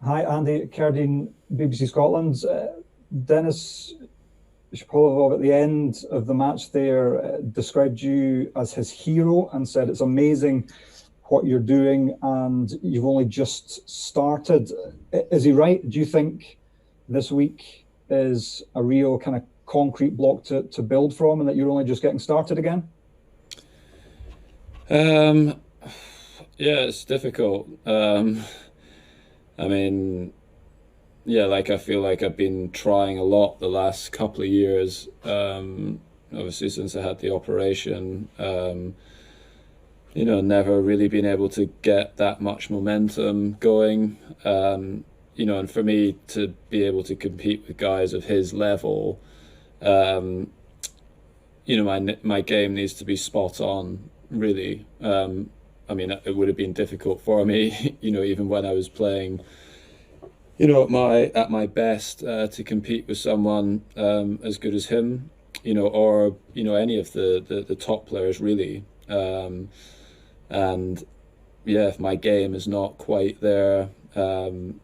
Hi, Andy. Cerdine, BBC Scotland. Denis Shapovalov at the end of the match there described you as his hero and said it's amazing what you're doing and you've only just started. Is he right? Do you think this week is a real kind of concrete block to build from and that you're only just getting started again? Um, yeah, it's difficult. I mean, yeah, like I feel like I've been trying a lot the last couple of years. Obviously since I had the operation. Never really been able to get that much momentum going. And for me to be able to compete with guys of his level, um, my game needs to be spot on, really. I mean, it would have been difficult for me, even when I was playing, at my best, to compete with someone as good as him, or any of the top players, really. And yeah, if my game is not quite there, and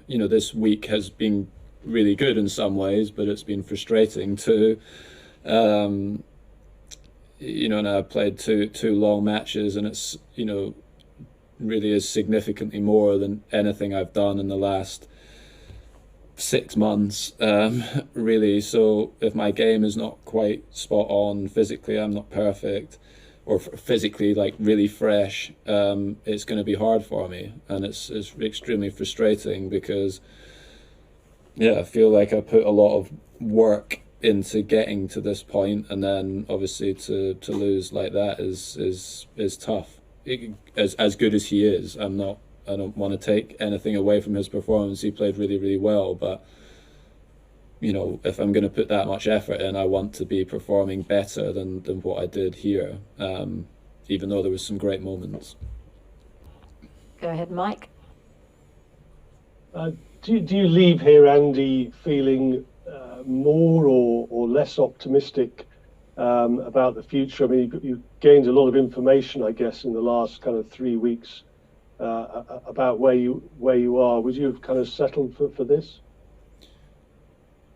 this week has been really good in some ways, but it's been frustrating too. Um, and I've played two long matches, and it's really is significantly more than anything I've done in the last 6 months, really. So if my game is not quite spot on physically, I'm not perfect, or physically like really fresh, it's going to be hard for me, and it's extremely frustrating because yeah, I feel like I put a lot of work into getting to this point, and then obviously to lose like that is tough. As good as he is, I don't want to take anything away from his performance. He played really, really well, but if I'm going to put that much effort in, I want to be performing better than what I did here. Even though there was some great moments. Go ahead, Mike. Uh, do you leave here, Andy, feeling more or less optimistic about the future? I mean, you gained a lot of information, I guess, in the last kind of 3 weeks about where you are. Would you have kind of settled for this?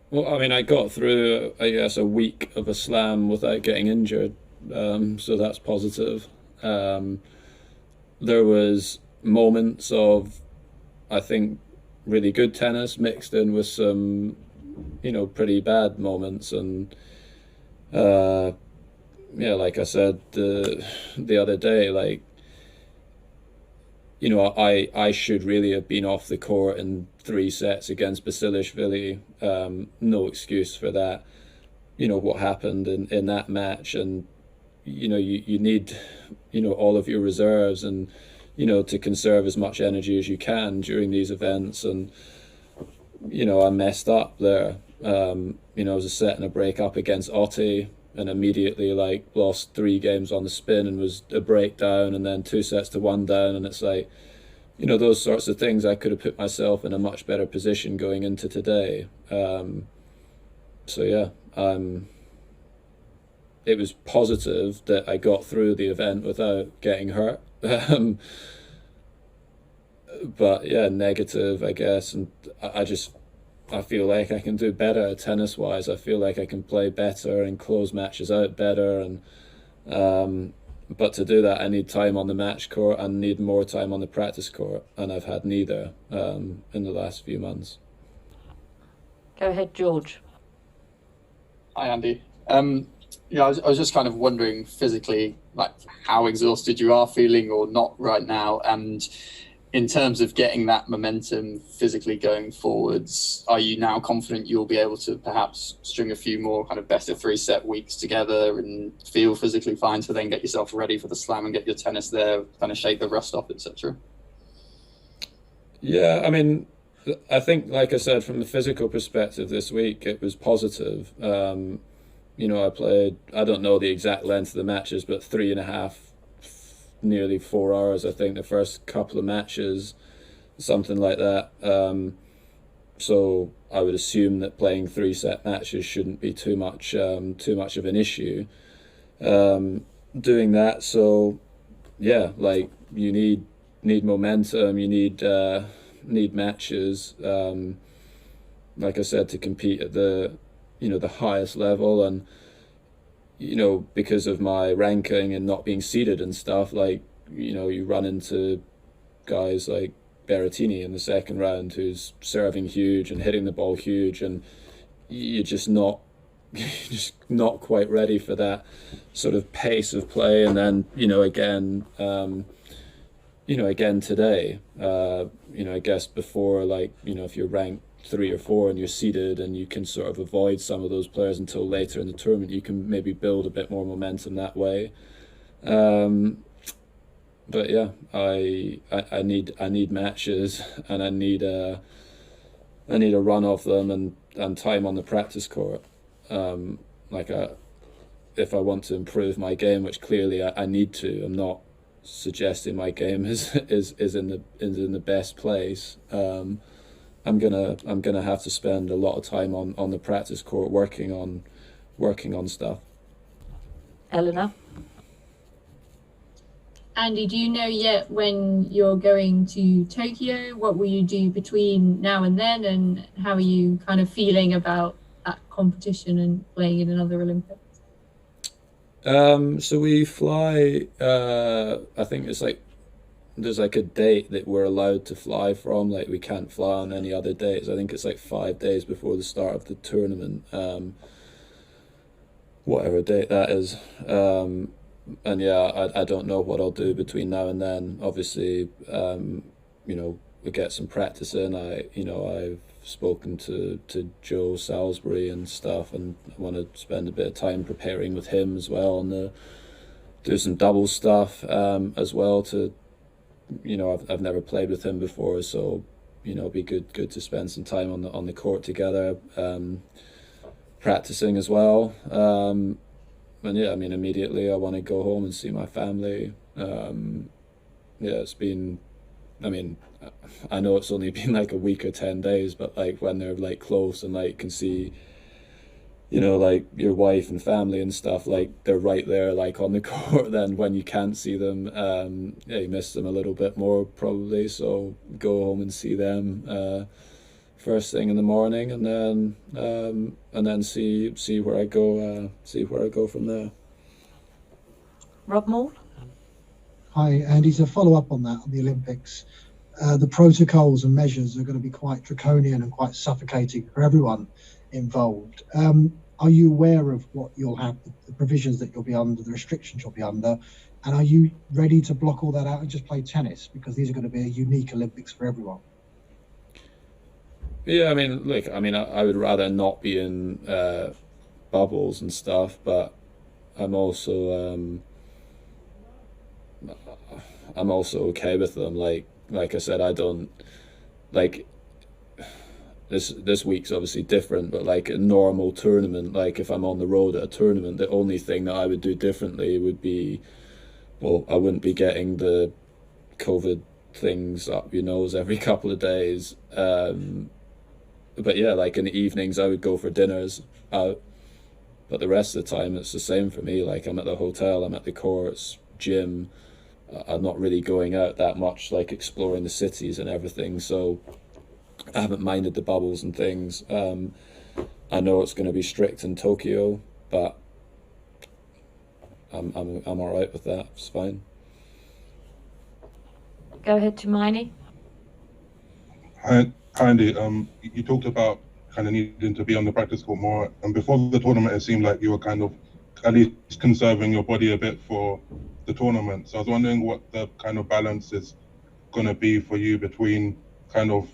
Well, I mean, I got through, I guess, a week of a slam without getting injured, so that's positive. Um, there was moments of, I think, really good tennis mixed in with some, pretty bad moments, and uh, yeah, like I said the other day, like I should really have been off the court in 3 sets against Basilishvili. No excuse for that. What happened in that match, and you need all of your reserves, and to conserve as much energy as you can during these events. And I messed up there. It was a set and a break up against Otti, and immediately like lost 3 games on the spin and was a breakdown, and then 2 sets to 1 down. And it's like, those sorts of things, I could have put myself in a much better position going into today. So yeah, it was positive that I got through the event without getting hurt. But yeah, negative, I guess. And I feel like I can do better tennis wise. I feel like I can play better and close matches out better. And but to do that, I need time on the match court and need more time on the practice court, and I've had neither in the last few months. Go ahead, George. Hi, Andy. I was just kind of wondering physically, like how exhausted you are feeling or not right now, and in terms of getting that momentum physically going forwards, are you now confident you'll be able to perhaps string a few more kind of better 3 set weeks together and feel physically fine to then get yourself ready for the slam and get your tennis there, kind of shake the rust off, etc.? Yeah, I mean, I think, like I said, from the physical perspective this week, it was positive. I played, I don't know the exact length of the matches, but 3.5, nearly 4 hours, I think, the first couple of matches, something like that. So I would assume that playing 3 set matches shouldn't be too much of an issue. Doing that, so yeah, like you need need momentum. You need matches. Like I said, to compete at the the highest level, and because of my ranking and not being seeded and stuff, like you run into guys like Berrettini in the second round, who's serving huge and hitting the ball huge, and you're just not quite ready for that sort of pace of play. And then again today, I guess before, like if you're ranked 3 or 4 and you're seeded and you can sort of avoid some of those players until later in the tournament, you can maybe build a bit more momentum that way. But yeah, I need matches, and I need a run of them and time on the practice court. If I want to improve my game, which clearly I need to, I'm not suggesting my game is in the best place. I'm gonna have to spend a lot of time on the practice court working on stuff. Eleanor? Andy, do you know yet when you're going to Tokyo? What will you do between now and then, and how are you kind of feeling about that competition and playing in another Olympics? So we fly, I think it's like there's like a date that we're allowed to fly from. Like we can't fly on any other dates. I think it's like 5 days before the start of the tournament, whatever date that is. And yeah, I don't know what I'll do between now and then. Obviously, we get some practice in. I've spoken to Joe Salisbury and stuff, and I want to spend a bit of time preparing with him as well, and do some double stuff as well. To I've never played with him before, so it'd be good to spend some time on the court together, practicing as well. And yeah, I mean, immediately I want to go home and see my family. It's been, I mean, I know it's only been like a week or 10 days, but like when they're like close and like can see, like your wife and family and stuff, like they're right there, like on the court. Then when you can't see them, you miss them a little bit more probably. So go home and see them first thing in the morning, and then see where I go from there. Rob Moore? Hi, Andy. To follow up on that, on the Olympics, the protocols and measures are going to be quite draconian and quite suffocating for everyone involved. Are you aware of what you'll have, the provisions that you'll be under, the restrictions you'll be under, and are you ready to block all that out and just play tennis? Because these are going to be a unique Olympics for everyone. Yeah, I mean, look, I would rather not be in bubbles and stuff, but I'm also okay with them. Like I said, I don't like this week's obviously different, but like a normal tournament, like if I'm on the road at a tournament, the only thing that I would do differently would be, well, I wouldn't be getting the COVID things up your nose every couple of days. But yeah, like in the evenings I would go for dinners out, but the rest of the time it's the same for me. Like I'm at the hotel, I'm at the courts, gym. I'm not really going out that much, like exploring the cities and everything, so I haven't minded the bubbles and things. I know it's going to be strict in Tokyo, but I'm all right with that. It's fine. Go ahead to Miney. Hi, Andy. You talked about kind of needing to be on the practice court more, and before the tournament, it seemed like you were kind of at least conserving your body a bit for the tournament. So I was wondering what the kind of balance is going to be for you between kind of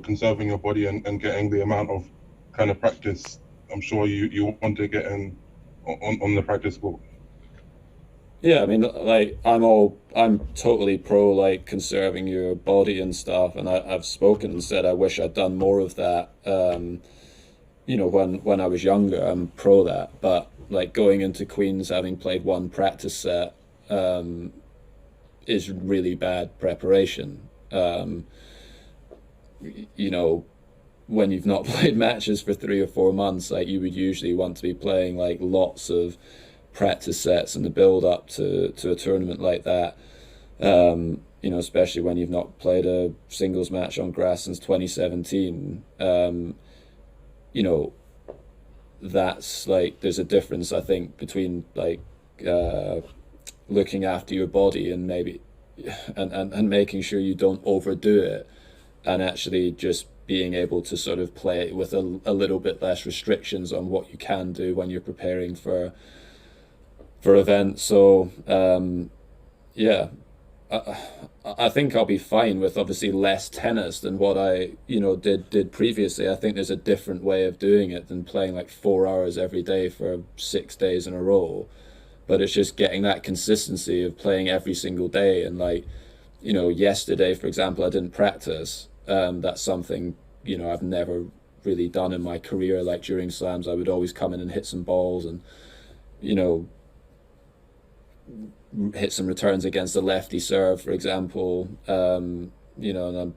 conserving your body and getting the amount of kind of practice I'm sure you want to get in on the practice court. Yeah, I mean, like I'm totally pro like conserving your body and stuff, and I've spoken and said I wish I'd done more of that. When I was younger, I'm pro that, but like going into Queen's having played one practice set is really bad preparation. When you've not played matches for 3 or 4 months, like you would usually want to be playing like lots of practice sets in the build up to a tournament like that. you know, especially when you've not played a singles match on grass since 2017, you know, that's like, there's a difference, I think, between like looking after your body and maybe and making sure you don't overdo it, and actually just being able to sort of play with a little bit less restrictions on what you can do when you're preparing for events. So yeah, I think I'll be fine with obviously less tennis than what I, you know, did previously. I think there's a different way of doing it than playing like 4 hours every day for 6 days in a row. But it's just getting that consistency of playing every single day. And like, you know, yesterday, for example, I didn't practice. That's something, you know, I've never really done in my career. Like during slams, I would always come in and hit some balls and, you know, hit some returns against a lefty serve, for example, you know, and I'm,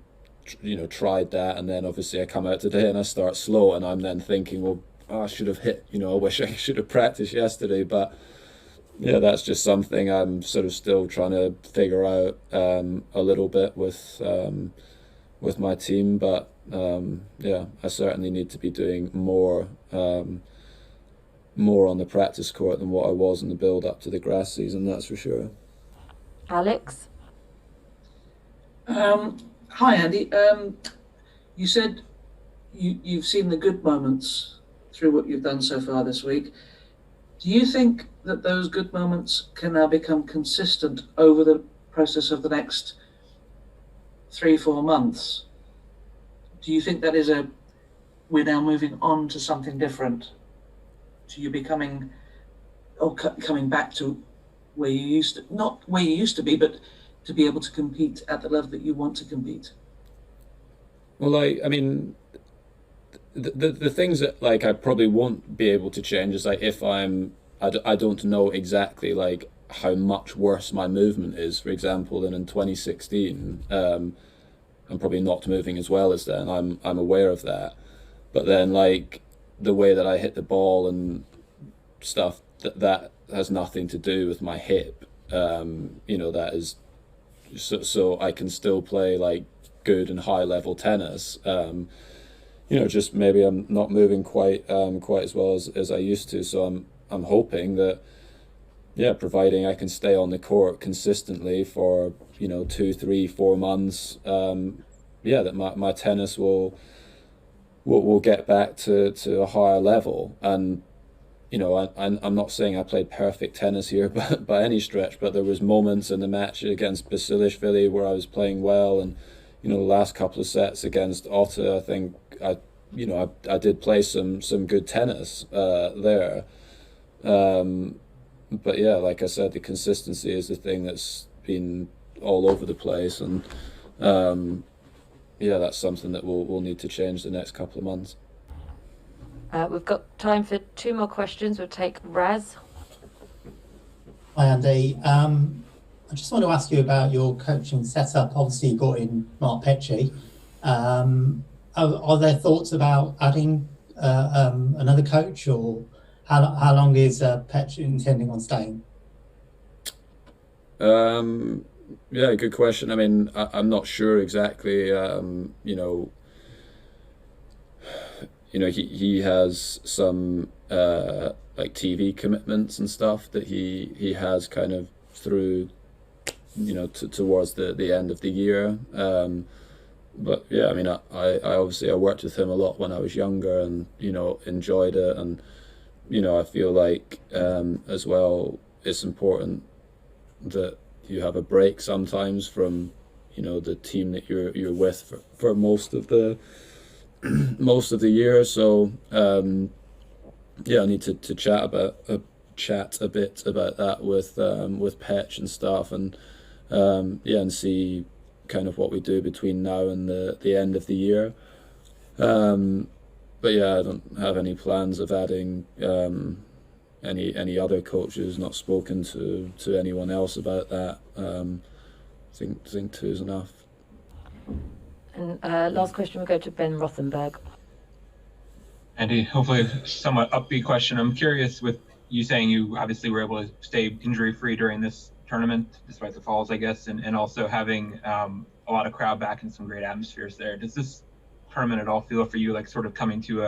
you know, tried that, and then obviously I come out today and I start slow, and I'm then thinking, well, I should have hit, you know, I wish I should have practiced yesterday. But yeah, that's just something I'm sort of still trying to figure out a little bit with my team. But yeah, I certainly need to be doing more on the practice court than what I was in the build up to the grass season, that's for sure. Alex? Hi, Andy. You said you've seen the good moments through what you've done so far this week. Do you think that those good moments can now become consistent over the process of the next 3-4 months? Do you think that is we're now moving on to something different? To you becoming, or coming back to where you used to, not where you used to be, but to be able to compete at the level that you want to compete? Well, I mean, the things that like I probably won't be able to change is like if I don't know exactly like how much worse my movement is, for example, than in 2016. I'm probably not moving as well as then. I'm aware of that, but then like the way that I hit the ball and stuff, that has nothing to do with my hip. You know, that is so I can still play like good and high level tennis. You know, just maybe I'm not moving quite as well as I used to. So I'm hoping that, yeah, providing I can stay on the court consistently for, you know, 2, 3, 4 months, yeah, that my tennis will get back to a higher level. And, you know, I'm not saying I played perfect tennis here by any stretch, but there was moments in the match against Basilishvili where I was playing well, and, you know, the last couple of sets against Otta, I think I did play some good tennis there. But yeah, like I said, the consistency is the thing that's been all over the place, and yeah, that's something that we'll need to change the next couple of months. We've got time for 2 more questions. We'll take Raz. Hi, Andy. I just want to ask you about your coaching setup. Obviously, you got in Mark Petchey. Are there thoughts about adding another coach, or how long is Petchey intending on staying? Yeah, good question. I mean, I'm not sure exactly. You know, he has some like TV commitments and stuff that he has kind of through, you know, towards the end of the year. But yeah, I mean, I obviously I worked with him a lot when I was younger, and, you know, enjoyed it. And, you know, I feel like as well, it's important that you have a break sometimes from, you know, the team that you're with for most of the year. So yeah, I need to chat a bit about that with Petch and stuff, and yeah, and see kind of what we do between now and the end of the year. But yeah, I don't have any plans of adding any other coaches. Not spoken to anyone else about that. I think 2 is enough. And last question will go to Ben Rothenberg. Andy, hopefully a somewhat upbeat question. I'm curious, with you saying you obviously were able to stay injury free during this tournament, despite the falls, I guess, and also having a lot of crowd back and some great atmospheres there. Does this tournament at all feel for you like sort of coming to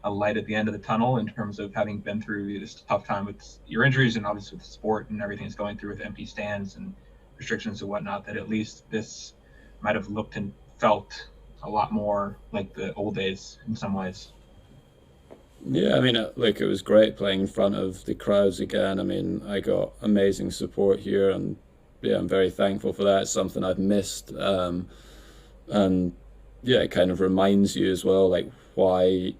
a light at the end of the tunnel in terms of having been through this tough time with your injuries and obviously with the sport and everything it's going through with empty stands and restrictions and whatnot, that at least this might have looked and felt a lot more like the old days in some ways? Yeah, I mean, like, it was great playing in front of the crowds again. I mean, I got amazing support here, and yeah, I'm very thankful for that. It's something I've missed, and yeah, it kind of reminds you as well, like why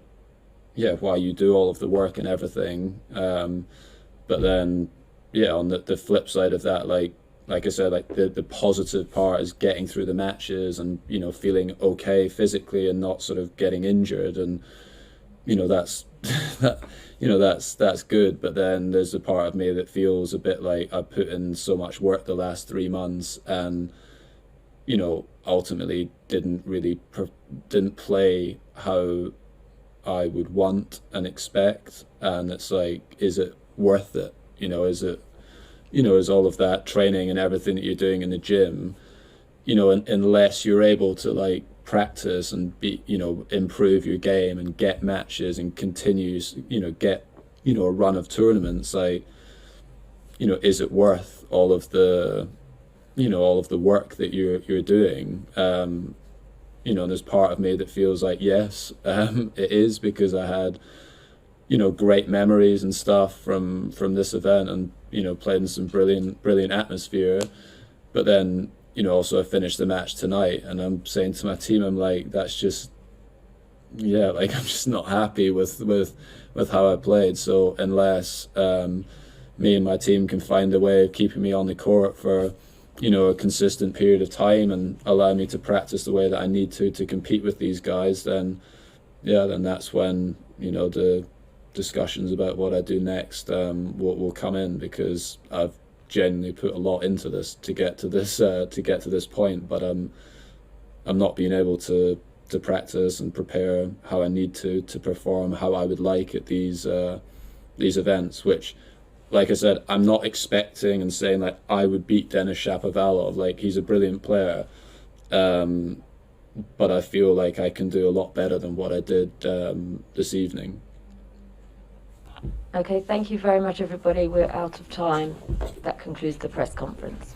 you do all of the work and everything. But then, yeah, on the flip side of that, like I said, like the positive part is getting through the matches and, you know, feeling okay physically and not sort of getting injured, and you know, that's that's good. But then there's a part of me that feels a bit like I put in so much work the last 3 months and, you know, ultimately didn't play how I would want and expect. And it's like, is it worth it? You know, is all of that training and everything that you're doing in the gym, you know, unless you're able to like practice and improve your game and get matches and continues, get, a run of tournaments, like, is it worth all of the work that you're doing? And there's part of me that feels like, yes, it is, because I had, great memories and stuff from this event, and, played in some brilliant atmosphere. But then, also I finished the match tonight, and I'm saying to my team, I'm like, that's just, I'm just not happy with how I played. So unless me and my team can find a way of keeping me on the court for, a consistent period of time and allow me to practice the way that I need to compete with these guys, then that's when, the discussions about what I do next will come in, because I've genuinely put a lot into this to get to this point, but I'm not being able to practice and prepare how I need to perform how I would like at these events, which, like I said, I'm not expecting and saying like I would beat Denis Shapovalov. Like, he's a brilliant player, but I feel like I can do a lot better than what I did this evening. Okay, thank you very much, everybody. We're out of time. That concludes the press conference.